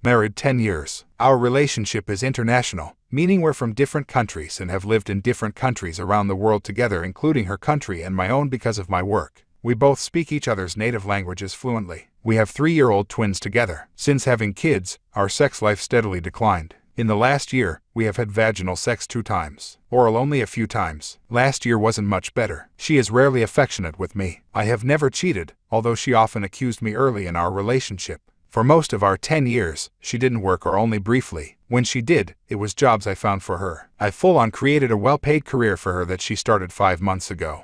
Married 10 years. Our relationship is international, meaning we're from different countries and have lived in different countries around the world together, including her country and my own because of my work. We both speak each other's native languages fluently. We have 3-year-old twins together. Since having kids, our sex life steadily declined. In the last year, we have had vaginal sex 2 times. Oral only a few times. Last year wasn't much better. She is rarely affectionate with me. I have never cheated, although she often accused me early in our relationship. For most of our 10 years, she didn't work or only briefly. When she did, it was jobs I found for her. I full-on created a well-paid career for her that she started 5 months ago.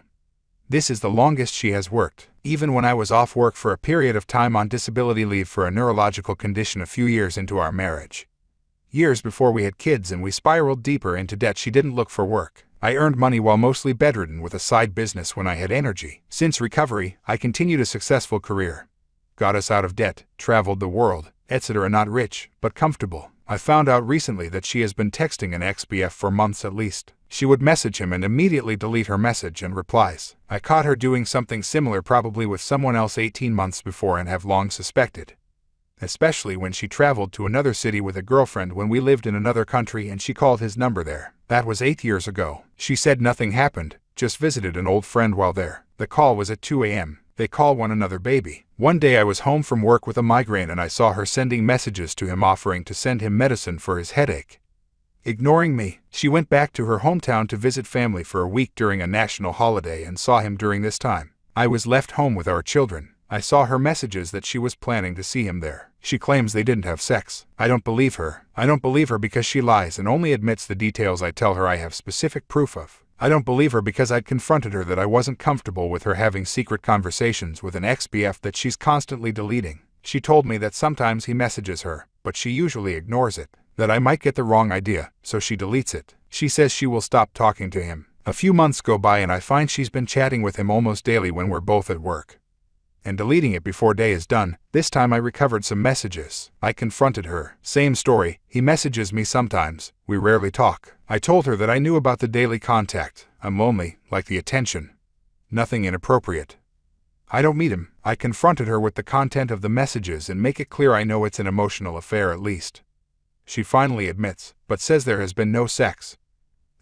This is the longest she has worked, even when I was off work for a period of time on disability leave for a neurological condition a few years into our marriage. Years before we had kids and we spiraled deeper into debt, she didn't look for work. I earned money while mostly bedridden with a side business when I had energy. Since recovery, I continued a successful career. Got us out of debt, traveled the world, etc. Not rich, but comfortable. I found out recently that she has been texting an ex-BF for months at least. She would message him and immediately delete her message and replies. I caught her doing something similar probably with someone else 18 months before and have long suspected. Especially when she traveled to another city with a girlfriend when we lived in another country and she called his number there. That was 8 years ago. She said nothing happened, just visited an old friend while there. The call was at 2 a.m. They call one another baby. One day I was home from work with a migraine and I saw her sending messages to him offering to send him medicine for his headache. Ignoring me, she went back to her hometown to visit family for a week during a national holiday and saw him during this time. I was left home with our children. I saw her messages that she was planning to see him there. She claims they didn't have sex. I don't believe her. I don't believe her because she lies and only admits the details I tell her I have specific proof of. I don't believe her because I'd confronted her that I wasn't comfortable with her having secret conversations with an ex-BF that she's constantly deleting. She told me that sometimes he messages her, but she usually ignores it. That I might get the wrong idea, so she deletes it. She says she will stop talking to him. A few months go by and I find she's been chatting with him almost daily when we're both at work. And deleting it before day is done. This time I recovered some messages. I confronted her. Same story. He messages me sometimes. We rarely talk. I told her that I knew about the daily contact. I'm lonely, like the attention. Nothing inappropriate. I don't meet him. I confronted her with the content of the messages and make it clear I know it's an emotional affair at least. She finally admits, but says there has been no sex.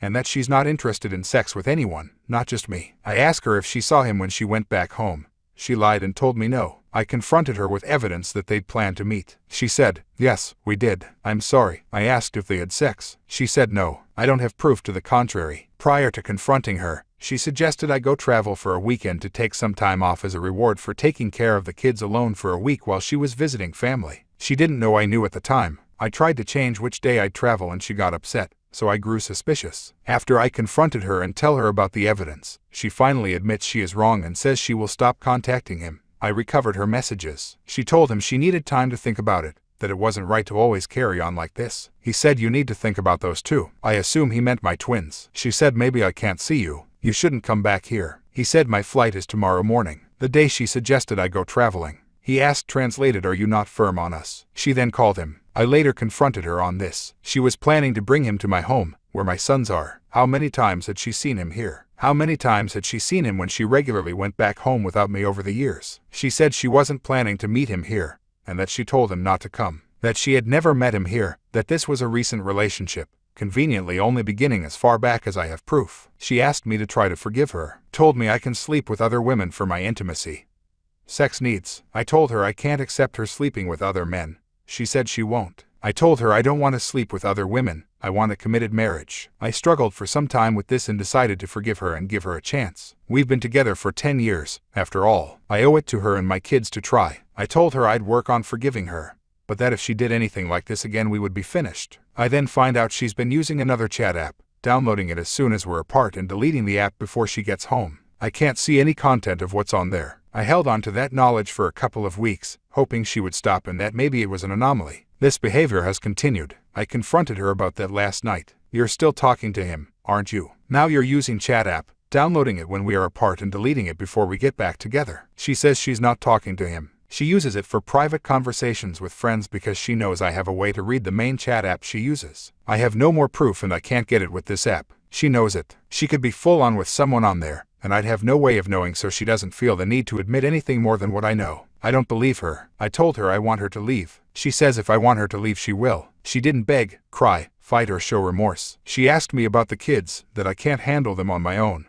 And that she's not interested in sex with anyone, not just me. I ask her if she saw him when she went back home. She lied and told me no. I confronted her with evidence that they'd planned to meet. She said, yes, we did. I'm sorry. I asked if they had sex. She said no. I don't have proof to the contrary. Prior to confronting her, she suggested I go travel for a weekend to take some time off as a reward for taking care of the kids alone for a week while she was visiting family. She didn't know I knew at the time. I tried to change which day I'd travel and she got upset, so I grew suspicious. After I confronted her and tell her about the evidence, she finally admits she is wrong and says she will stop contacting him. I recovered her messages. She told him she needed time to think about it, that it wasn't right to always carry on like this. He said you need to think about those too. I assume he meant my twins. She said maybe I can't see you. You shouldn't come back here. He said my flight is tomorrow morning, the day she suggested I go traveling. He asked translated, are you not firm on us? She then called him. I later confronted her on this. She was planning to bring him to my home, where my sons are. How many times had she seen him here? How many times had she seen him when she regularly went back home without me over the years? She said she wasn't planning to meet him here, and that she told him not to come. That she had never met him here, that this was a recent relationship, conveniently only beginning as far back as I have proof. She asked me to try to forgive her, told me I can sleep with other women for my intimacy. Sex needs. I told her I can't accept her sleeping with other men. She said she won't. I told her I don't want to sleep with other women, I want a committed marriage. I struggled for some time with this and decided to forgive her and give her a chance. We've been together for 10 years, after all. I owe it to her and my kids to try. I told her I'd work on forgiving her, but that if she did anything like this again we would be finished. I then find out she's been using another chat app, downloading it as soon as we're apart and deleting the app before she gets home. I can't see any content of what's on there. I held on to that knowledge for a couple of weeks, hoping she would stop and that maybe it was an anomaly. This behavior has continued. I confronted her about that last night. You're still talking to him, aren't you? Now you're using chat app, downloading it when we are apart and deleting it before we get back together. She says she's not talking to him. She uses it for private conversations with friends because she knows I have a way to read the main chat app she uses. I have no more proof and I can't get it with this app. She knows it. She could be full on with someone on there, and I'd have no way of knowing, so she doesn't feel the need to admit anything more than what I know. I don't believe her. I told her I want her to leave. She says if I want her to leave she will. She didn't beg, cry, fight or show remorse. She asked me about the kids, that I can't handle them on my own.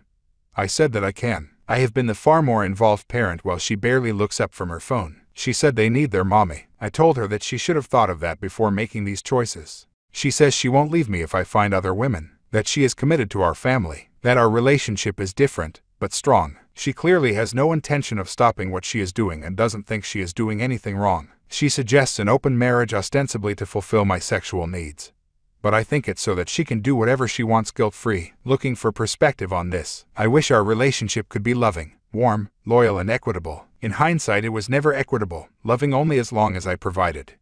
I said that I can. I have been the far more involved parent while she barely looks up from her phone. She said they need their mommy. I told her that she should have thought of that before making these choices. She says she won't leave me if I find other women, that she is committed to our family, that our relationship is different, but strong. She clearly has no intention of stopping what she is doing and doesn't think she is doing anything wrong. She suggests an open marriage ostensibly to fulfill my sexual needs. But I think it's so that she can do whatever she wants guilt-free. Looking for perspective on this, I wish our relationship could be loving, warm, loyal and equitable. In hindsight it was never equitable, loving only as long as I provided.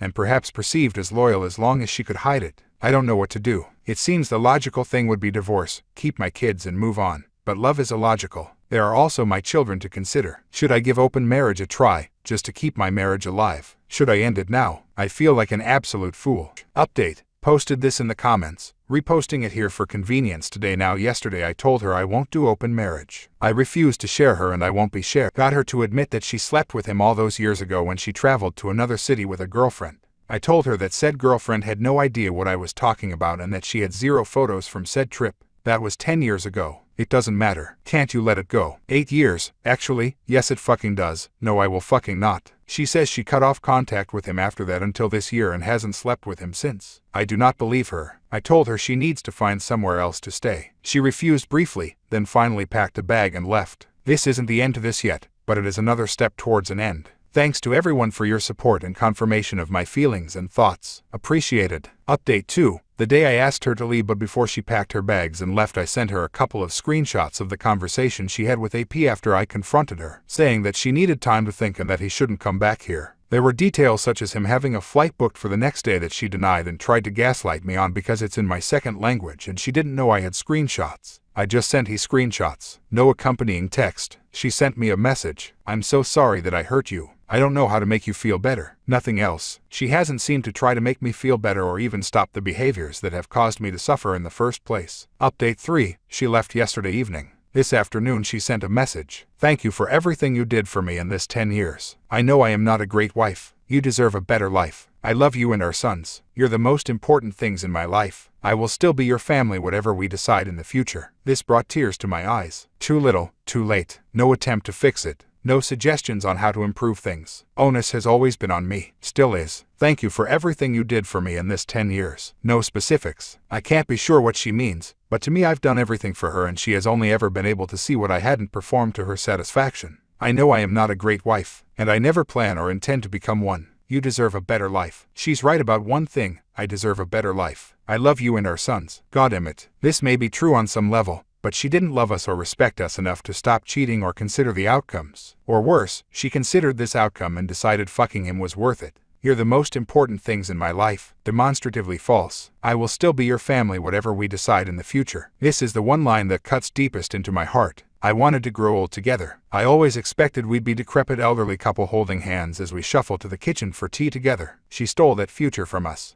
And perhaps perceived as loyal as long as she could hide it. I don't know what to do. It seems the logical thing would be divorce, keep my kids and move on. But love is illogical. There are also my children to consider. Should I give open marriage a try, just to keep my marriage alive? Should I end it now? I feel like an absolute fool. Update. Posted this in the comments, reposting it here for convenience today. Now yesterday I told her I won't do open marriage. I refused to share her and I won't be shared. Got her to admit that she slept with him all those years ago when she traveled to another city with a girlfriend. I told her that said girlfriend had no idea what I was talking about and that she had 0 photos from said trip. That was 10 years ago. It doesn't matter. Can't you let it go? 8 years. Actually, yes it fucking does. No I will fucking not. She says she cut off contact with him after that until this year and hasn't slept with him since. I do not believe her. I told her she needs to find somewhere else to stay. She refused briefly, then finally packed a bag and left. This isn't the end to this yet, but it is another step towards an end. Thanks to everyone for your support and confirmation of my feelings and thoughts. Appreciated. Update 2. The day I asked her to leave but before she packed her bags and left I sent her a couple of screenshots of the conversation she had with AP after I confronted her, saying that she needed time to think and that he shouldn't come back here. There were details such as him having a flight booked for the next day that she denied and tried to gaslight me on because it's in my second language and she didn't know I had screenshots. I just sent he screenshots. No accompanying text. She sent me a message. I'm so sorry that I hurt you. I don't know how to make you feel better. Nothing else. She hasn't seemed to try to make me feel better or even stop the behaviors that have caused me to suffer in the first place. Update 3. She left yesterday evening. This afternoon she sent a message. Thank you for everything you did for me in this 10 years. I know I am not a great wife. You deserve a better life. I love you and our sons. You're the most important things in my life. I will still be your family whatever we decide in the future. This brought tears to my eyes. Too little, too late. No attempt to fix it. No suggestions on how to improve things. Onus has always been on me. Still is. Thank you for everything you did for me in this 10 years. No specifics. I can't be sure what she means, but to me I've done everything for her and she has only ever been able to see what I hadn't performed to her satisfaction. I know I am not a great wife, and I never plan or intend to become one. You deserve a better life. She's right about one thing. I deserve a better life. I love you and our sons. God damn it. This may be true on some level, but she didn't love us or respect us enough to stop cheating or consider the outcomes. Or worse, she considered this outcome and decided fucking him was worth it. You're the most important things in my life. Demonstratively false. I will still be your family whatever we decide in the future. This is the one line that cuts deepest into my heart. I wanted to grow old together. I always expected we'd be decrepit elderly couple holding hands as we shuffle to the kitchen for tea together. She stole that future from us.